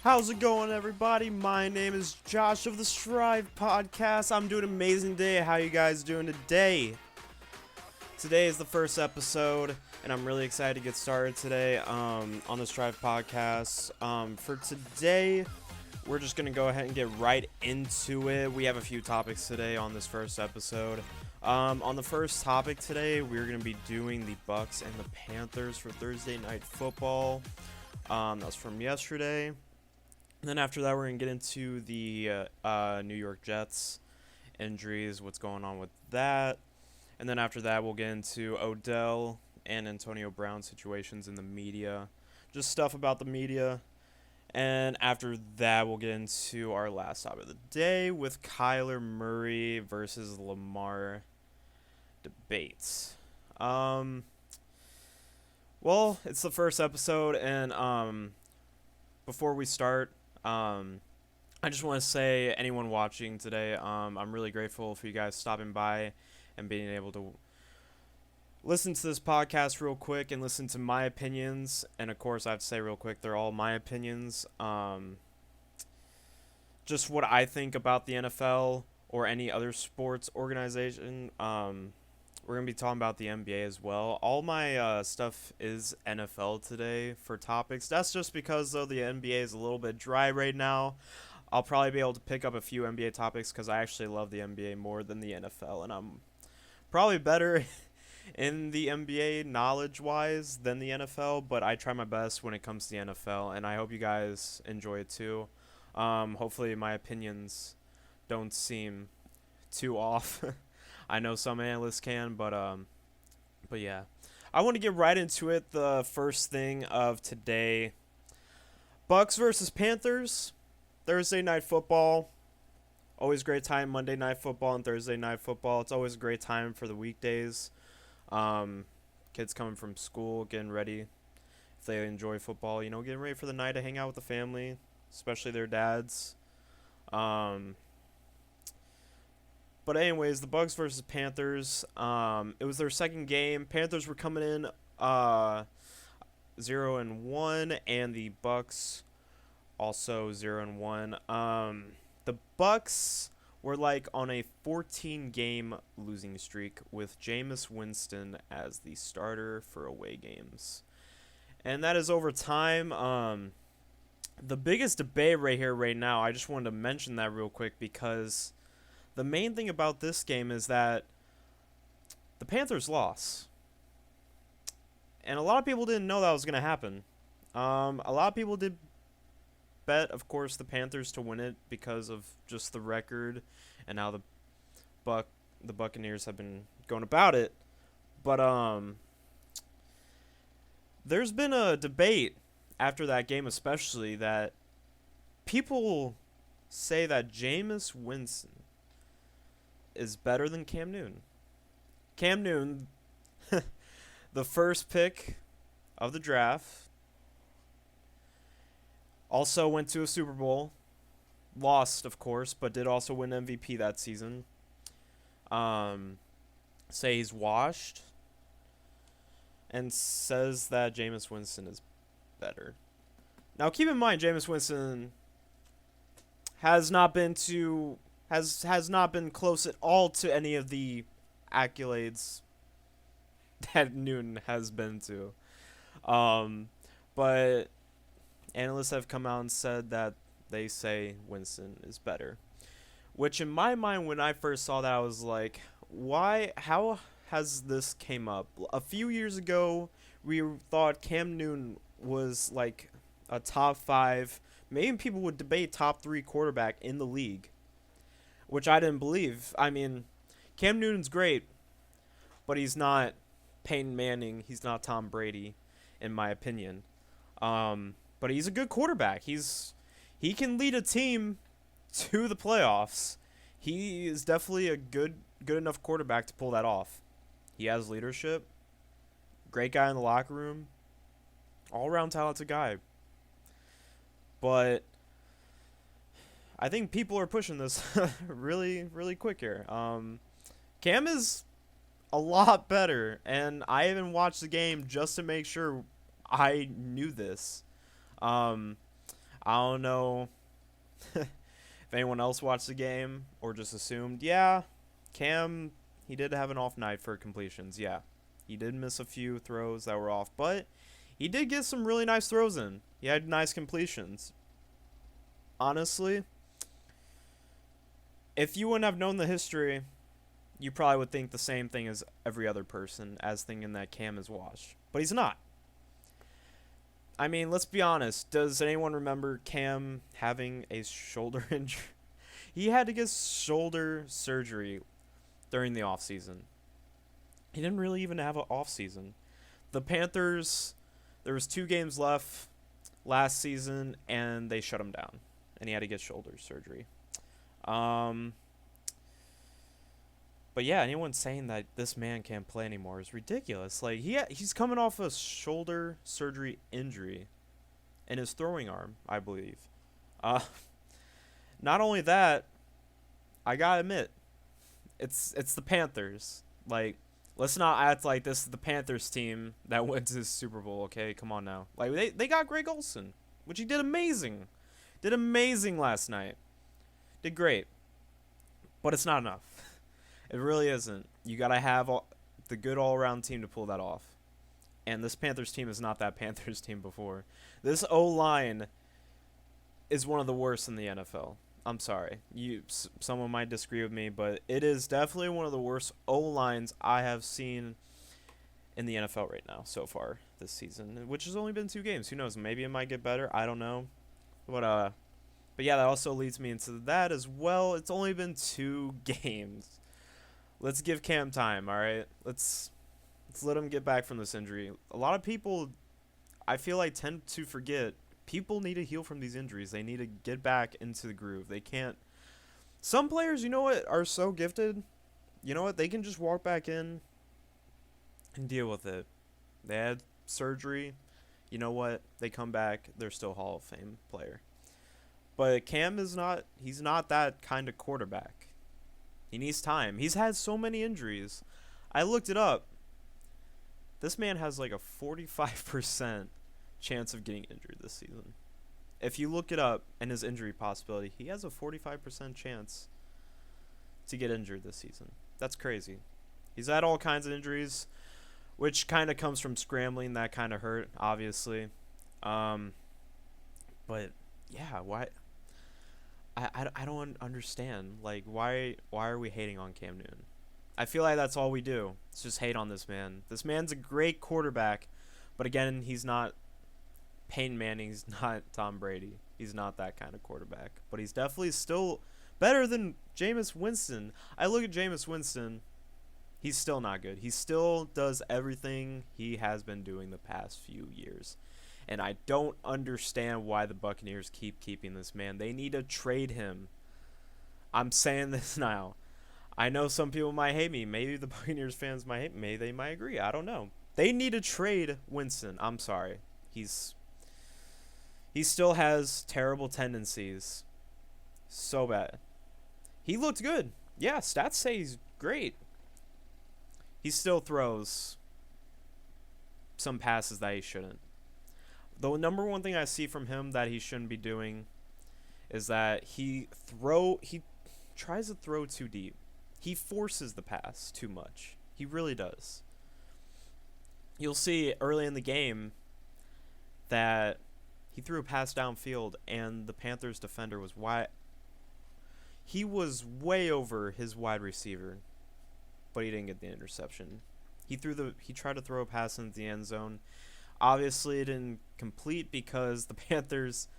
How's it going, everybody? My name is Josh of TheStrivePodcast. I'm doing an amazing day. How you guys doing today? Today is the first episode, and I'm really excited to get started today on the Strive Podcast. For today, we're just going to go ahead and get right into it. We have a few topics today on this first episode. On the first topic today, we're going to be doing the Bucks and the Panthers for Thursday Night Football. That was from yesterday. And then after that, we're going to get into the New York Jets injuries, what's going on with that. And then after that, we'll get into Odell and Antonio Brown situations in the media. Just stuff about the media. And after that, we'll get into our last topic of the day with Kyler Murray versus Lamar debates. Well, it's the first episode, and before we start, I just want to say, anyone watching today, I'm really grateful for you guys stopping by and being able to listen to this podcast real quick and listen to my opinions. And of course, I have to say real quick, they're all my opinions. Just what I think about the NFL or any other sports organization. We're going to be talking about the NBA as well. All my stuff is NFL today for topics. That's just because, though, the NBA is a little bit dry right now. I'll probably be able to pick up a few NBA topics because I actually love the NBA more than the NFL. And I'm probably better in the NBA knowledge-wise than the NFL. But I try my best when it comes to the NFL. And I hope you guys enjoy it, too. Hopefully my opinions don't seem too off. I know some analysts can, but yeah. I want to get right into it. The first thing of today, Bucks versus Panthers, Thursday Night Football. Always great time, Monday Night Football and Thursday Night Football. It's always a great time for the weekdays. Kids coming from school, getting ready. If they enjoy football, getting ready for the night to hang out with the family, especially their dads. But anyways, the Bucks versus Panthers. It was their second game. Panthers were coming in 0-1, and the Bucks also 0-1. The Bucks were like on a 14-game losing streak with Jameis Winston as the starter for away games, and that is over time. The biggest debate right now. I just wanted to mention that real quick because the main thing about this game is that the Panthers lost. And a lot of people didn't know that was going to happen. A lot of people did bet, of course, the Panthers to win it because of just the record and how the Buccaneers have been going about it. But there's been a debate after that game, especially, that people say that Jameis Winston is better than Cam Newton. Cam Newton, the first pick of the draft, also went to a Super Bowl, lost, of course, but did also win MVP that season. Say he's washed, and says that Jameis Winston is better. Now, keep in mind, Jameis Winston has not been close at all to any of the accolades that Newton has been to. But analysts have come out and said that they say Winston is better. Which in my mind, when I first saw that, I was like, why? How has this came up? A few years ago, we thought Cam Newton was like a top 5, maybe people would debate top 3 quarterback in the league, which I didn't believe. I mean, Cam Newton's great, but he's not Peyton Manning. He's not Tom Brady, in my opinion. But he's a good quarterback. He can lead a team to the playoffs. He is definitely a good enough quarterback to pull that off. He has leadership. Great guy in the locker room. All-around talented guy. But I think people are pushing this really, really quick here. Cam is a lot better, and I even watched the game just to make sure I knew this. I I don't know if anyone else watched the game or just assumed, yeah, Cam, he did have an off night for completions, yeah. He did miss a few throws that were off, but he did get some really nice throws in. He had nice completions. Honestly, if you wouldn't have known the history, you probably would think the same thing as every other person, as thinking that Cam is washed. But he's not. I mean, let's be honest. Does anyone remember Cam having a shoulder injury? He had to get shoulder surgery during the offseason. He didn't really even have an offseason. The Panthers, there was 2 games left last season, and they shut him down. And he had to get shoulder surgery. But yeah, anyone saying that this man can't play anymore is ridiculous. Like, he's coming off a shoulder surgery injury in his throwing arm, I believe. Not only that, I gotta admit, it's the Panthers. Like, let's not act like this is the Panthers team that went to the Super Bowl, okay? Come on now. Like, they got Greg Olsen, which he did amazing. Did amazing last night. Did great. But it's not enough. It really isn't. You got to have the good all-around team to pull that off. And this Panthers team is not that Panthers team before. This O-line is one of the worst in the NFL. I'm sorry. Someone might disagree with me, but it is definitely one of the worst O-lines I have seen in the NFL right now so far this season, which has only been 2 games. Who knows? Maybe it might get better. I don't know. But yeah, that also leads me into that as well. It's only been 2 games. Let's give Cam time, all right? Let's let him get back from this injury. A lot of people, I feel like, tend to forget. People need to heal from these injuries. They need to get back into the groove. They can't. Some players, you know what, are so gifted. You know what? They can just walk back in and deal with it. They had surgery. You know what? They come back. They're still Hall of Fame player. But Cam is not. He's not that kind of quarterback. He needs time. He's had so many injuries. I looked it up. This man has like a 45% chance of getting injured this season. If you look it up and his injury possibility, he has a 45% chance to get injured this season. That's crazy. He's had all kinds of injuries, which kind of comes from scrambling. That kind of hurt, obviously. But yeah, why? I don't understand. Like, why are we hating on Cam Newton? I feel like that's all we do. It's just hate on this man. This man's a great quarterback, but again, he's not Peyton Manning. He's not Tom Brady. He's not that kind of quarterback. But he's definitely still better than Jameis Winston. I look at Jameis Winston. He's still not good. He still does everything he has been doing the past few years. And I don't understand why the Buccaneers keep keeping this man. They need to trade him. I'm saying this now. I know some people might hate me. Maybe the Buccaneers fans might hate me. Maybe they might agree. I don't know. They need to trade Winston. I'm sorry. He still has terrible tendencies. So bad. He looked good. Yeah, stats say he's great. He still throws some passes that he shouldn't. The number one thing I see from him that he shouldn't be doing is that he tries to throw too deep. He forces the pass too much. He really does. You'll see early in the game that he threw a pass downfield and the Panthers defender was wide. He was way over his wide receiver, but he didn't get the interception. He tried to throw a pass into the end zone. Obviously, it didn't complete because the Panthers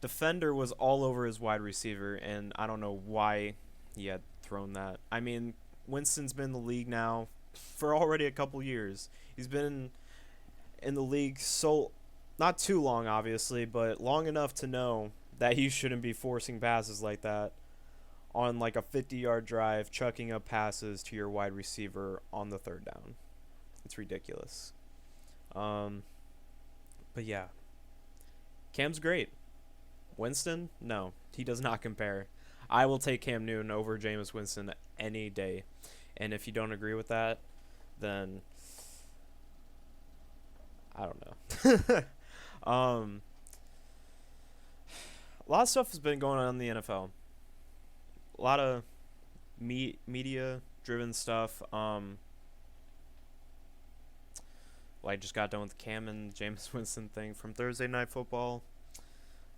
defender was all over his wide receiver, and I don't know why he had thrown that. I mean, Winston's been in the league now for already a couple years. He's been in the league so not too long, obviously, but long enough to know that he shouldn't be forcing passes like that on like a 50-yard drive, chucking up passes to your wide receiver on the 3rd down. It's ridiculous. But yeah, Cam's great. Winston, no, he does not compare. I will take Cam Newton over Jameis Winston any day. And if you don't agree with that, then I don't know. a lot of stuff has been going on in the NFL. A lot of media driven stuff. Well, I just got done with the Cam and Jameis Winston thing from Thursday Night Football.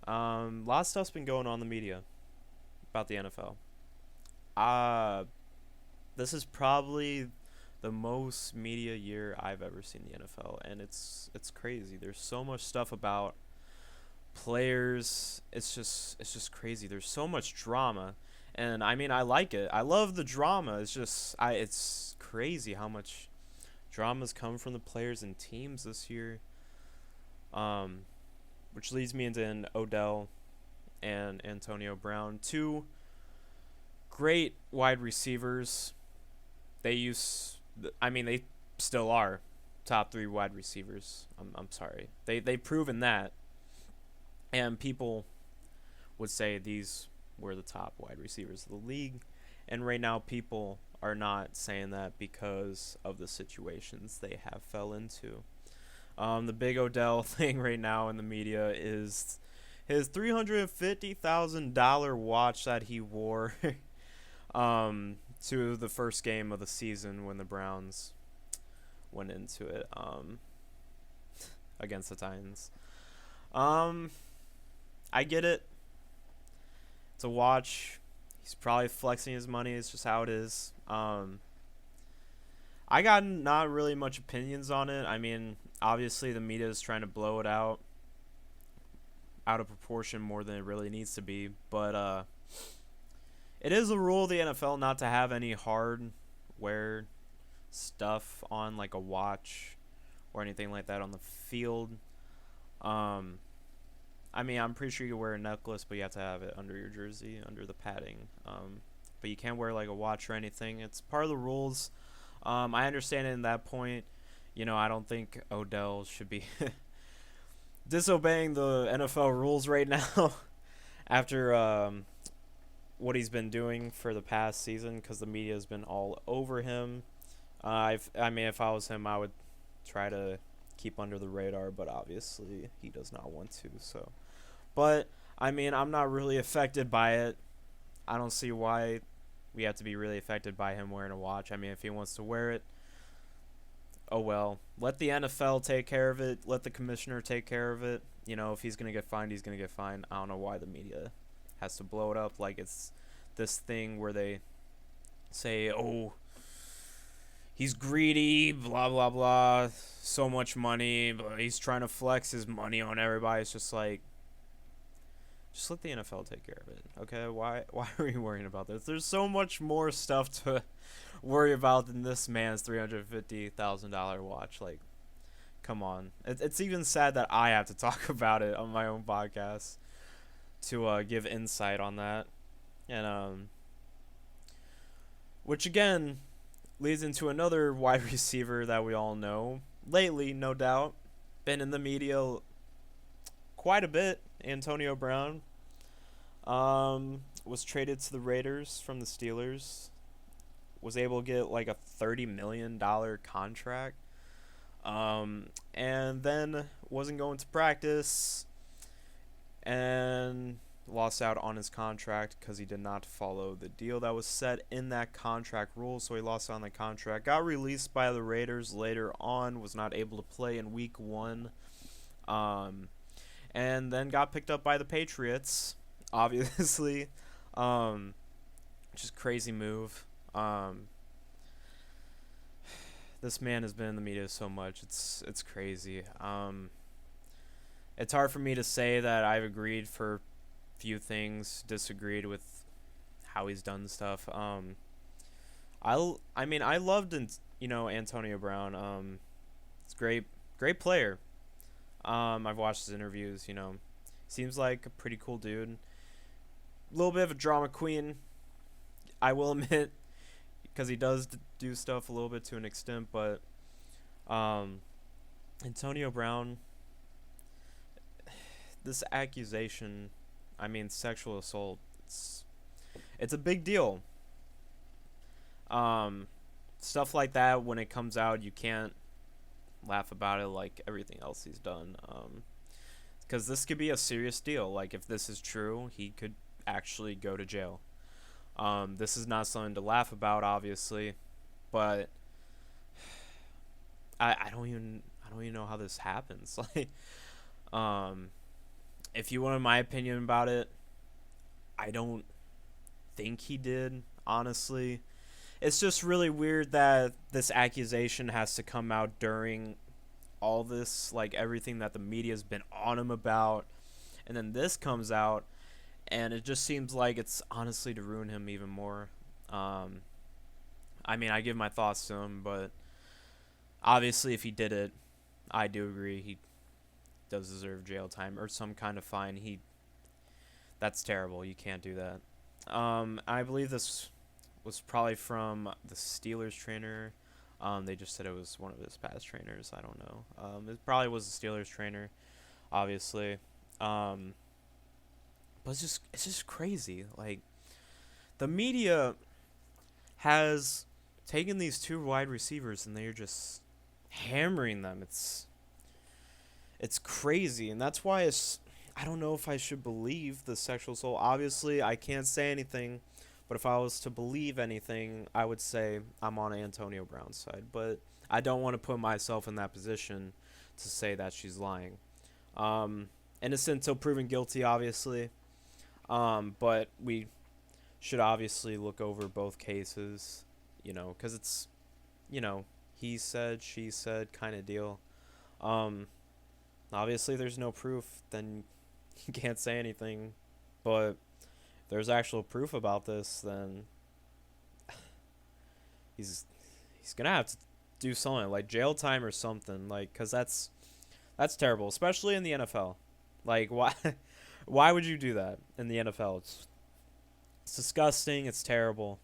A lot of stuff's been going on in the media about the NFL. This is probably the most media year I've ever seen the NFL, and it's crazy. There's so much stuff about players. It's just crazy. There's so much drama, and I mean, I like it. I love the drama. It's crazy how much drama's come from the players and teams this year. Which leads me into an Odell and Antonio Brown, two great wide receivers. They still are top 3 wide receivers. I'm sorry. They've proven that. And people would say these were the top wide receivers of the league. And right now people are not saying that because of the situations they have fell into. The big Odell thing right now in the media is his $350,000 watch that he wore to the first game of the season when the Browns went into it against the Titans. I get it. It's a watch. He's probably flexing his money. It's just how it is. I got not really much opinions on it. I mean, obviously the media is trying to blow it out of proportion more than it really needs to be. But it is a rule of the NFL not to have any hardware stuff on, like a watch or anything like that on the field. I mean, I'm pretty sure you can wear a necklace, but you have to have it under your jersey, under the padding. But you can't wear like a watch or anything. It's part of the rules. I understand it in that point. You know, I don't think Odell should be disobeying the NFL rules right now after what he's been doing for the past season, because the media has been all over him. I mean, if I was him, I would try to keep under the radar, but obviously he does not want to. So, but I mean, I'm not really affected by it. I don't see why we have to be really affected by him wearing a watch. I mean, if he wants to wear it, oh well. Let the NFL take care of it. Let the commissioner take care of it. You know, if he's going to get fined, he's going to get fined. I don't know why the media has to blow it up like it's this thing where they say, oh, he's greedy, blah, blah, blah, so much money, but he's trying to flex his money on everybody. It's just like, just let the NFL take care of it, okay? Why are you worrying about this? There's so much more stuff to worry about than this man's $350,000 watch. Like, come on. It's even sad that I have to talk about it on my own podcast to give insight on that. And which again leads into another wide receiver that we all know lately, no doubt, been in the media quite a bit. Antonio Brown was traded to the Raiders from the Steelers, was able to get like a $30 million contract, and then wasn't going to practice and lost out on his contract because he did not follow the deal that was set in that contract rule. So he lost out on the contract, got released by the Raiders later on, was not able to play in week 1, and then got picked up by the Patriots, obviously, which is a crazy move. This man has been in the media so much, it's crazy. It's hard for me to say that I've agreed for few things, disagreed with how he's done stuff. I mean, I loved Antonio Brown. It's great player. I've watched his interviews. Seems like a pretty cool dude. A little bit of a drama queen, I will admit, because he does do stuff a little bit to an extent. But Antonio Brown, this accusation, I mean, sexual assault, it's a big deal. Stuff like that, when it comes out, you can't laugh about it like everything else he's done. because this could be a serious deal. Like, if this is true, he could actually go to jail. This is not something to laugh about, obviously, but I don't even know how this happens. Like, um, if you wanted my opinion about it, I don't think he did. Honestly, it's just really weird that this accusation has to come out during all this, like everything that the media's been on him about, and then this comes out, and it just seems like it's honestly to ruin him even more. Um, I mean, I give my thoughts to him, but obviously, if he did it, I do agree he does deserve jail time or some kind of fine. That's terrible. You can't do that. I believe this was probably from the Steelers trainer. They just said it was one of his past trainers. I don't know. It probably was the Steelers trainer, obviously. But it's just crazy. Like, the media has taken these two wide receivers and they're just hammering them. It's crazy, and that's why I don't know if I should believe the sexual assault. Obviously, I can't say anything, but if I was to believe anything, I would say I'm on Antonio Brown's side. But I don't want to put myself in that position to say that she's lying. Innocent until proven guilty, obviously. But we should obviously look over both cases, because it's, he said, she said kind of deal. Obviously, there's no proof, then you can't say anything. But if there's actual proof about this, then he's gonna have to do something like jail time or something, like, because that's terrible, especially in the NFL. Like, why would you do that in the NFL? It's disgusting. It's terrible.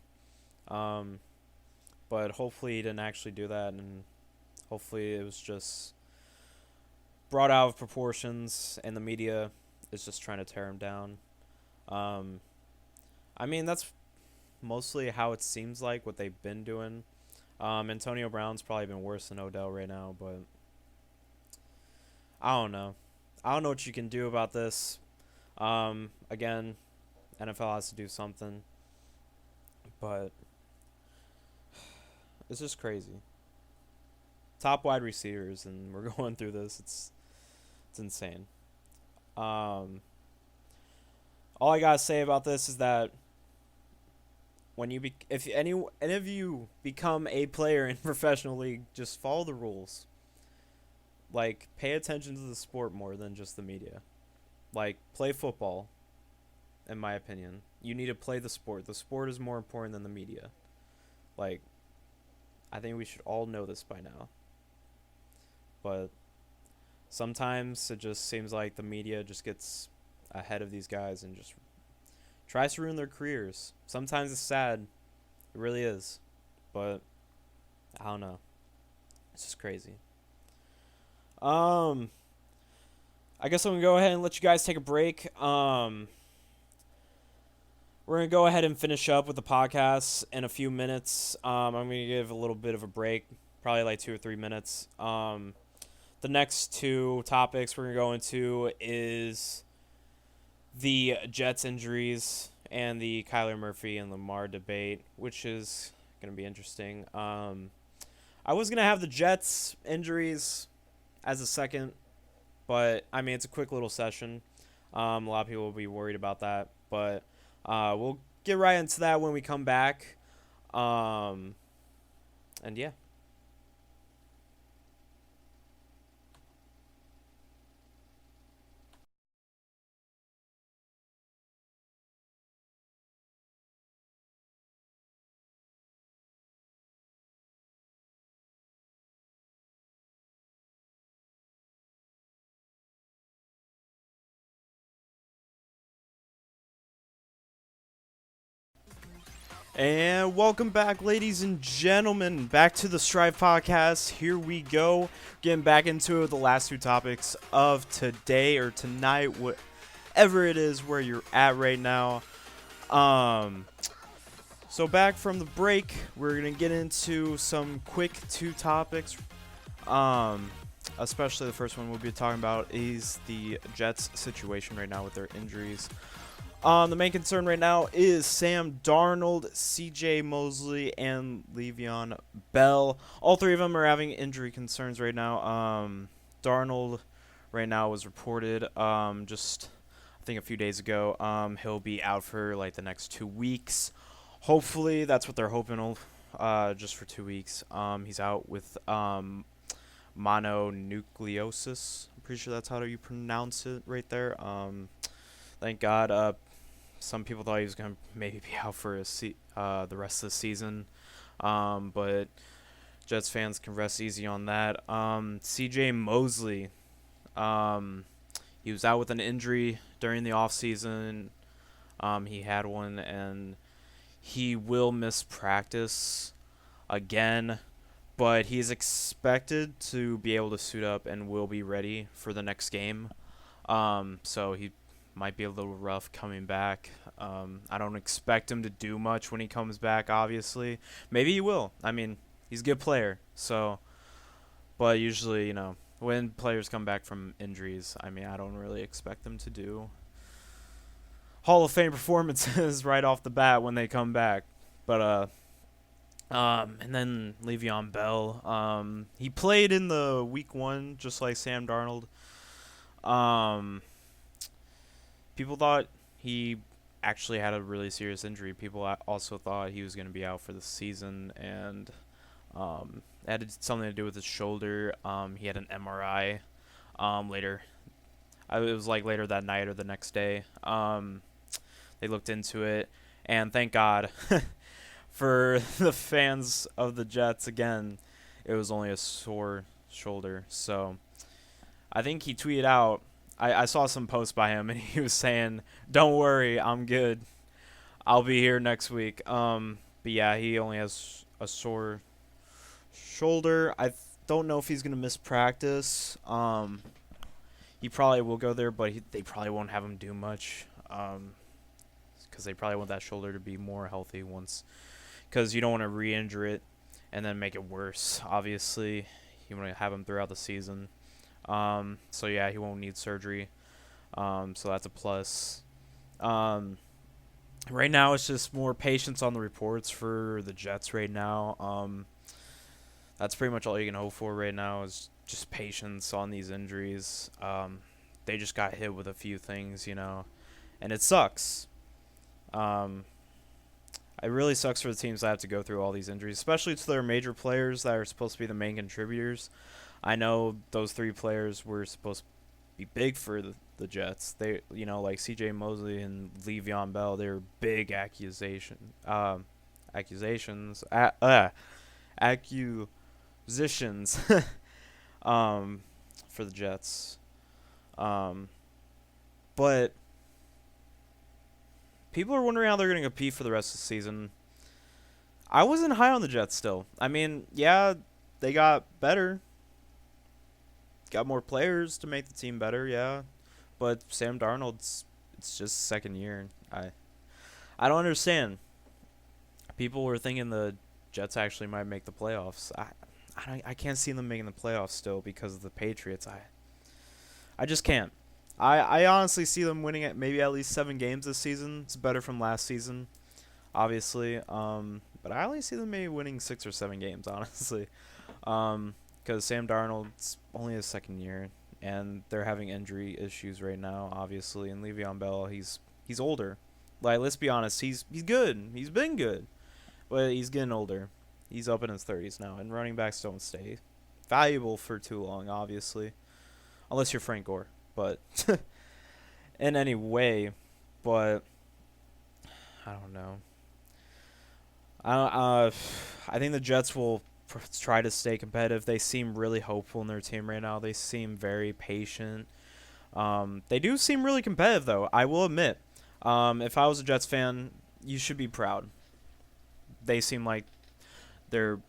But hopefully he didn't actually do that, and hopefully it was just brought out of proportions, and the media is just trying to tear him down. I mean, that's mostly how it seems like what they've been doing. Antonio Brown's probably been worse than Odell right now, but I don't know. I don't know what you can do about this. Again, NFL has to do something, but it's just crazy. Top wide receivers, and we're going through this. It's insane. All I gotta say about this is that when if any of you become a player in professional league, just follow the rules. Like, pay attention to the sport more than just the media. Like, play football. In my opinion, you need to play the sport. The sport is more important than the media. Like, I think we should all know this by now. But sometimes it just seems like the media just gets ahead of these guys and just tries to ruin their careers. Sometimes it's sad. It really is. But I don't know. It's just crazy. I guess I'm going to go ahead and let you guys take a break. We're going to go ahead and finish up with the podcast in a few minutes. I'm going to give a little bit of a break, probably like 2 or 3 minutes. The next two topics we're going to go into is the Jets injuries and the Kyler Murphy and Lamar debate, which is going to be interesting. I was going to have the Jets injuries as a second, but, I mean, it's a quick little session. A lot of people will be worried about that, but we'll get right into that when we come back. And, yeah. And welcome back, ladies and gentlemen, back to the Strive Podcast. Here we go, getting back into the last two topics of today or tonight, whatever it is where you're at right now. So back from the break, we're gonna get into some quick two topics. especially the first one we'll be talking about, is the Jets' situation right now with their injuries. The main concern right now is Sam Darnold, C.J. Mosley, and Le'Veon Bell. All three of them are having injury concerns right now. Darnold right now was reported just I think a few days ago. He'll be out for like the next 2 weeks. Hopefully, that's what they're hoping. Just for 2 weeks. He's out with mononucleosis. I'm pretty sure that's how you pronounce it right there. Thank God. Some people thought he was gonna maybe be out for the rest of the season, but Jets fans can rest easy on that. C.J. Mosley, he was out with an injury during the offseason. He had one, and he will miss practice again, but he's expected to be able to suit up and will be ready for the next game. So he might be a little rough coming back. I don't expect him to do much when he comes back, obviously. Maybe he will. I mean, he's a good player. So, but usually, when players come back from injuries, I mean, I don't really expect them to do Hall of Fame performances right off the bat when they come back. But, and then Le'Veon Bell, he played in the week 1 just like Sam Darnold. People thought he actually had a really serious injury. People also thought he was going to be out for the season, and it had something to do with his shoulder. He had an MRI later. It was like later that night or the next day. They looked into it, and thank God for the fans of the Jets, again, it was only a sore shoulder. So I think he tweeted out, I saw some posts by him, and he was saying, "Don't worry, I'm good. I'll be here next week." But yeah, he only has a sore shoulder. I don't know if he's gonna miss practice. He probably will go there, but they probably won't have him do much. Because they probably want that shoulder to be more healthy once. Because you don't want to re-injure it and then make it worse. Obviously, you want to have him throughout the season. So yeah, he won't need surgery. So that's a plus. Right now, it's just more patience on the reports for the Jets right now. That's pretty much all you can hope for right now is just patience on these injuries. They just got hit with a few things, and it sucks. It really sucks for the teams that have to go through all these injuries, especially to their major players that are supposed to be the main contributors. I know those 3 players were supposed to be big for the Jets. They, like C.J. Mosley and Le'Veon Bell, they were big accusations for the Jets. But people are wondering how they're going to compete for the rest of the season. I wasn't high on the Jets still. I mean, yeah, they got better. Got more players to make the team better, yeah. But Sam Darnold's, it's just second year. I don't understand. People were thinking the Jets actually might make the playoffs. I can't see them making the playoffs still because of the Patriots. I just can't. I honestly see them winning at least 7 games this season. It's better from last season, obviously. But I only see them maybe winning 6 or 7 games, honestly. Because Sam Darnold's only his second year, and they're having injury issues right now, obviously. And Le'Veon Bell, he's older. Like, let's be honest, he's good. He's been good, but he's getting older. He's up in his 30s now, and running backs don't stay valuable for too long, obviously, unless you're Frank Gore. But in any way, but I don't know. I think the Jets will try to stay competitive. They seem really hopeful in their team right now. They seem very patient. They do seem really competitive, though. I will admit. If I was a Jets fan, you should be proud. They seem like they're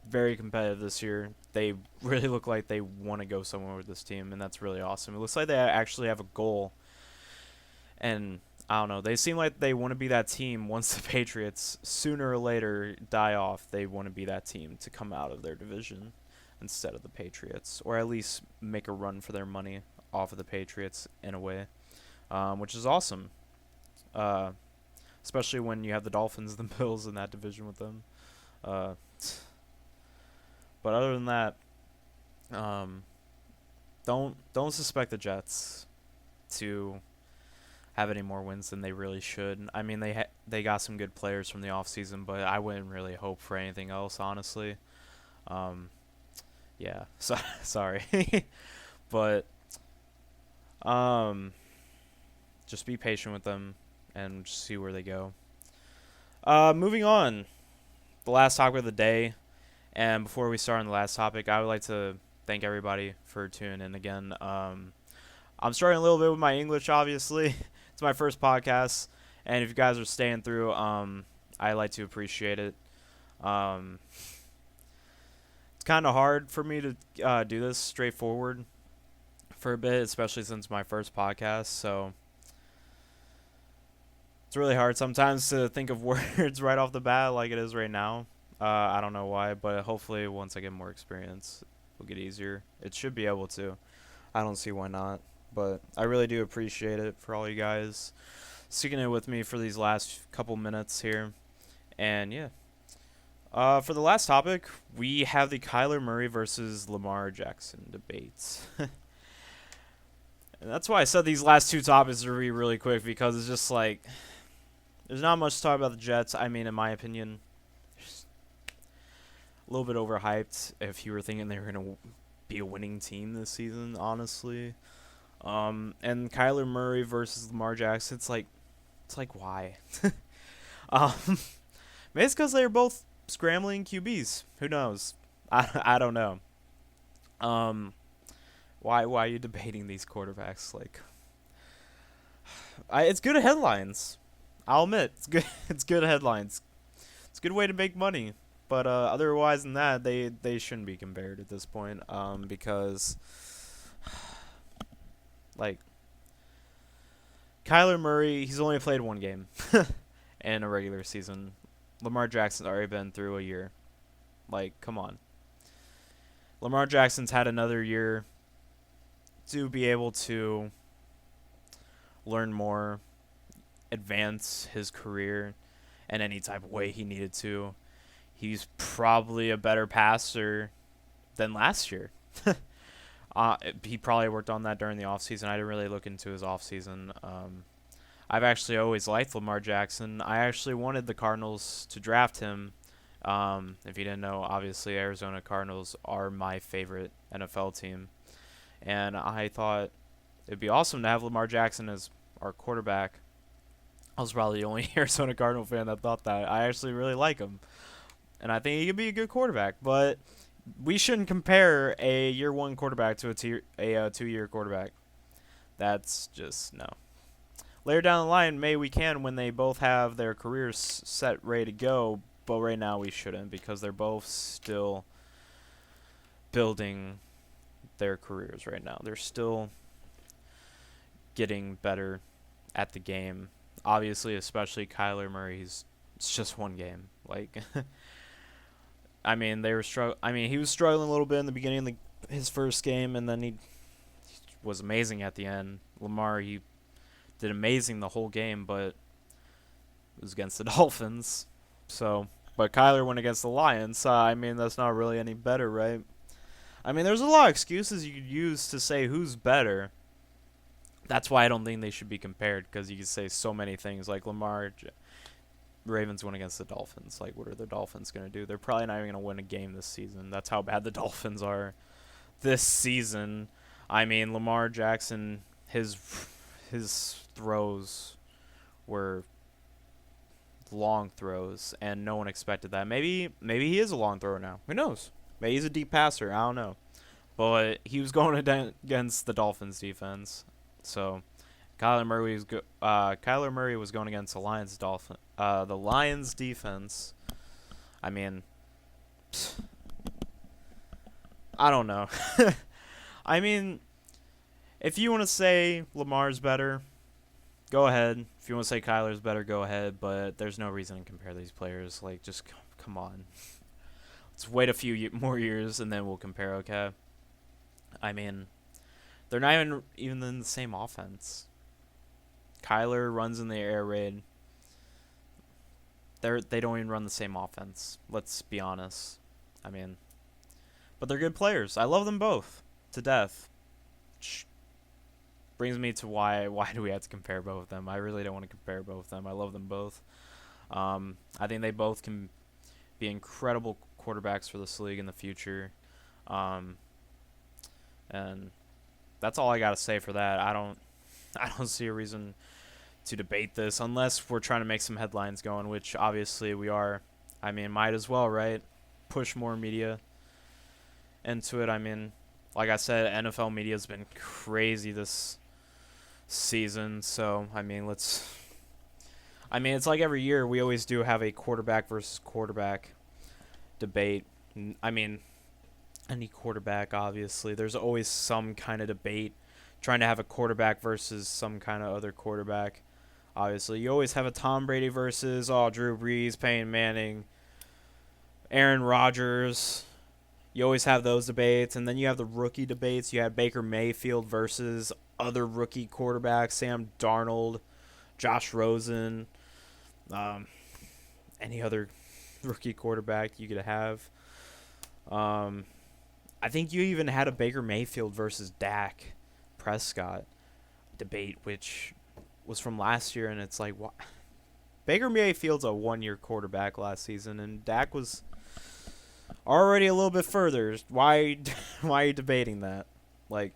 very competitive this year. They really look like they want to go somewhere with this team, and that's really awesome. It looks like they actually have a goal. And I don't know. They seem like they want to be that team once the Patriots, sooner or later, die off. They want to be that team to come out of their division. instead of the Patriots, or at least make a run for their money off of the Patriots in a way, which is awesome. Uh, Especially when you have the Dolphins and the Bills in that division with them. Uh, but other than that, don't suspect the Jets to have any more wins than they really should. I mean, they got some good players from the offseason, but I wouldn't really hope for anything else, honestly. Yeah, sorry. But just be patient with them and just see where they go. Moving on, the last topic of the day. And before we start on the last topic, I would like to thank everybody for tuning in again. I'm starting a little bit with my English, obviously. It's my first podcast, and if you guys are staying through, I like to appreciate it. It's kind of hard for me to do this straightforward for a bit, especially since my first podcast, so it's really hard sometimes to think of words right off the bat like it is right now. I don't know why, but hopefully once I get more experience, it'll get easier. It should be able to. I don't see why not. But I really do appreciate it for all you guys sticking it with me for these last couple minutes here. And yeah. For the last topic, we have the Kyler Murray versus Lamar Jackson debates. And that's why I said these last two topics are really quick, because it's just like there's not much to talk about the Jets. I mean, in my opinion, a little bit overhyped if you were thinking they were going to be a winning team this season, honestly. And Kyler Murray versus Lamar Jackson, it's like why? Maybe it's because they're both scrambling QBs. Who knows? I don't know. Why are you debating these quarterbacks? Like, it's good headlines. I'll admit, it's good. It's good headlines. It's a good way to make money. But otherwise than that, they shouldn't be compared at this point. Because like, Kyler Murray, he's only played one game in a regular season. Lamar Jackson's already been through a year. Like, come on. Lamar Jackson's had another year to be able to learn more, advance his career in any type of way he needed to. He's probably a better passer than last year. He probably worked on that during the offseason. I didn't really look into his offseason. I've actually always liked Lamar Jackson. I actually wanted the Cardinals to draft him. If you didn't know, obviously Arizona Cardinals are my favorite NFL team. And I thought it'd be awesome to have Lamar Jackson as our quarterback. I was probably the only Arizona Cardinal fan that thought that. I actually really like him. And I think he could be a good quarterback. But we shouldn't compare a year one quarterback to a 2-year quarterback. That's just no. Later down the line, maybe we can when they both have their careers set, ready to go. But right now we shouldn't, because they're both still building their careers right now. They're still getting better at the game. Obviously, especially Kyler Murray. It's just one game. Like, I mean, he was struggling a little bit in the beginning of his first game, and then he was amazing at the end. Lamar, he did amazing the whole game, but it was against the Dolphins. So, but Kyler went against the Lions. I mean, that's not really any better, right? I mean, there's a lot of excuses you could use to say who's better. That's why I don't think they should be compared, because you could say so many things. Like Ravens went against the Dolphins. Like, what are the Dolphins going to do? They're probably not even going to win a game this season. That's how bad the Dolphins are this season. I mean, Lamar Jackson, his throws were long throws, and no one expected that. Maybe he is a long thrower now. Who knows? Maybe he's a deep passer. I don't know. But he was going against the Dolphins defense. So Kyler Murray was going against the Lions defense. I mean, I don't know. I mean, if you want to say Lamar's better, go ahead. If you want to say Kyler's better, go ahead. But there's no reason to compare these players. Like, just come on. Let's wait a few more years and then we'll compare. Okay. I mean, they're not even in the same offense. Kyler runs in the air raid. They don't even run the same offense. Let's be honest. I mean, but they're good players. I love them both to death. Which brings me to why do we have to compare both of them? I really don't want to compare both of them. I love them both. I think they both can be incredible quarterbacks for this league in the future. And that's all I got to say for that. I don't see a reason to debate this unless we're trying to make some headlines going, which obviously we are. I mean, might as well, right? Push more media into it. I mean, like I said, NFL media has been crazy this season. So, I mean, it's like every year we always do have a quarterback versus quarterback debate. I mean, any quarterback, obviously. There's always some kind of debate trying to have a quarterback versus some kind of other quarterback. Obviously, you always have a Tom Brady versus Drew Brees, Peyton Manning, Aaron Rodgers. You always have those debates, and then you have the rookie debates. You have Baker Mayfield versus other rookie quarterbacks, Sam Darnold, Josh Rosen, any other rookie quarterback you could have. I think you even had a Baker Mayfield versus Dak Prescott debate, which was from last year, and it's like, what? Baker Mayfield's a one-year quarterback last season, and Dak was already a little bit further. Why are you debating that? Like,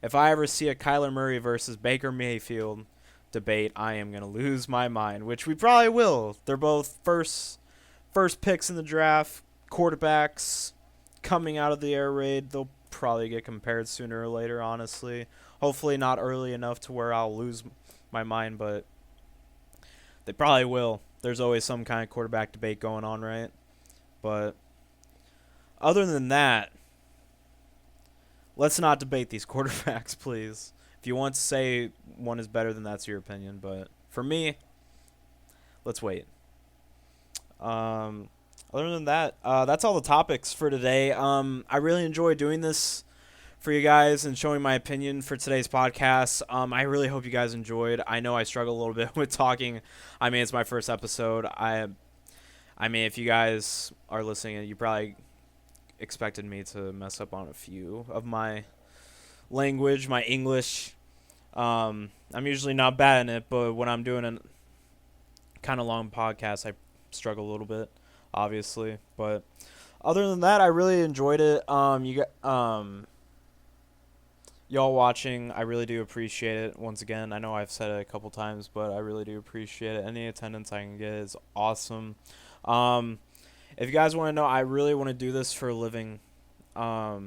if I ever see a Kyler Murray versus Baker Mayfield debate, I am going to lose my mind, which we probably will. They're both first picks in the draft, quarterbacks coming out of the air raid. They'll probably get compared sooner or later, honestly. Hopefully not early enough to where I'll lose my mind, but they probably will. There's always some kind of quarterback debate going on, right? But other than that, let's not debate these quarterbacks, please. If you want to say one is better, then that's your opinion. But for me, let's wait. Other than that, that's all the topics for today. I really enjoy doing this for you guys and showing my opinion for today's podcast. I really hope you guys enjoyed. I know I struggle a little bit with talking. I mean, it's my first episode. I mean, if you guys are listening, you probably expected me to mess up on a few of my language, my English. I'm usually not bad in it, but when I'm doing a kind of long podcast, I struggle a little bit, obviously. But other than that, I really enjoyed it. Y'all watching, I really do appreciate it. Once again, I know I've said it a couple times, but I really do appreciate it. Any attendance I can get is awesome. If you guys want to know, I really want to do this for a living. I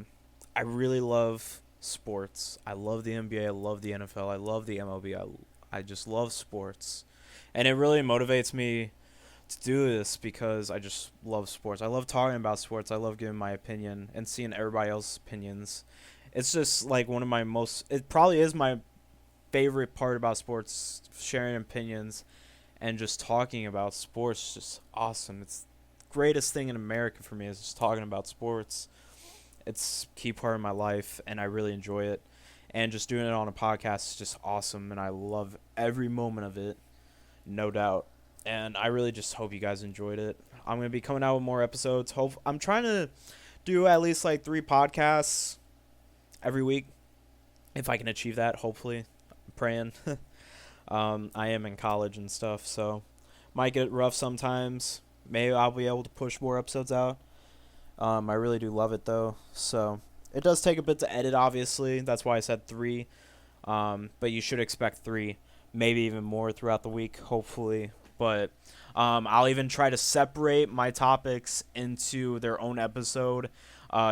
really love sports. I love the NBA. I love the NFL. I love the MLB. I just love sports. And it really motivates me to do this because I just love sports. I love talking about sports. I love giving my opinion and seeing everybody else's opinions. It's just like it probably is my favorite part about sports, sharing opinions and just talking about sports. Just awesome. It's the greatest thing in America for me is just talking about sports. It's a key part of my life, and I really enjoy it. And just doing it on a podcast is just awesome, and I love every moment of it, no doubt. And I really just hope you guys enjoyed it. I'm going to be coming out with more episodes. I'm trying to do at least like 3 podcasts every week, if I can achieve that, hopefully. I'm praying. I am in college and stuff, so might get rough sometimes. Maybe I'll be able to push more episodes out. I really do love it, though. So it does take a bit to edit, obviously. That's why I said 3. But you should expect 3, maybe even more throughout the week, hopefully. But I'll even try to separate my topics into their own episode,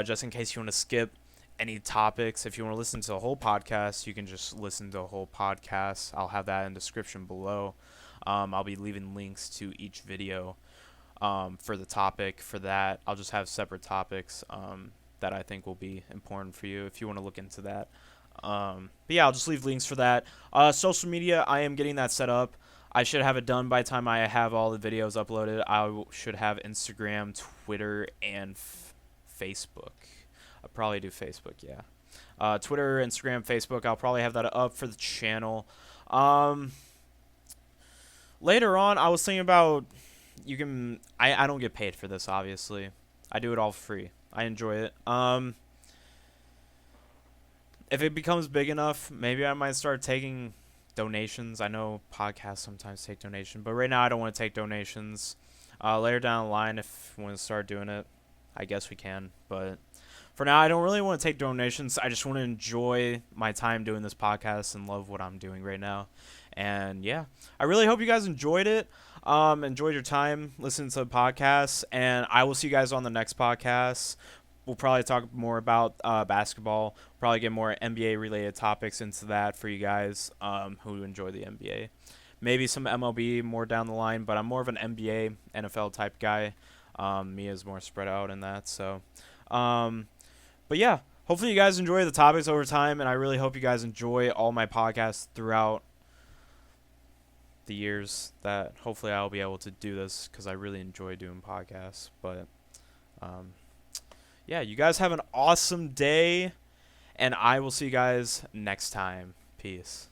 just in case you want to skip any topics. If you want to listen to the whole podcast, you can just listen to the whole podcast. I'll have that in the description below. I'll be leaving links to each video for the topic. For that, I'll just have separate topics that I think will be important for you if you want to look into that. But yeah, I'll just leave links for that. Social media, I am getting that set up. I should have it done by the time I have all the videos uploaded. Should have Instagram, Twitter, and Facebook. I'll probably do Facebook, yeah. Twitter, Instagram, Facebook. I'll probably have that up for the channel. Later on, I was thinking about I don't get paid for this, obviously. I do it all free. I enjoy it. If it becomes big enough, maybe I might start taking donations. I know podcasts sometimes take donations, but right now I don't want to take donations. Later down the line, if we want to start doing it, I guess we can. But for now, I don't really want to take donations. I just want to enjoy my time doing this podcast and love what I'm doing right now. And yeah, I really hope you guys enjoyed it. Enjoyed your time listening to the podcast, and I will see you guys on the next podcast. We'll probably talk more about basketball. Probably get more NBA related topics into that for you guys who enjoy the NBA. Maybe some MLB more down the line, but I'm more of an NBA, NFL type guy. Me is more spread out in that. So, but yeah, hopefully you guys enjoy the topics over time, and I really hope you guys enjoy all my podcasts throughout the years that hopefully I'll be able to do this because I really enjoy doing podcasts. But yeah, you guys have an awesome day, and I will see you guys next time. Peace.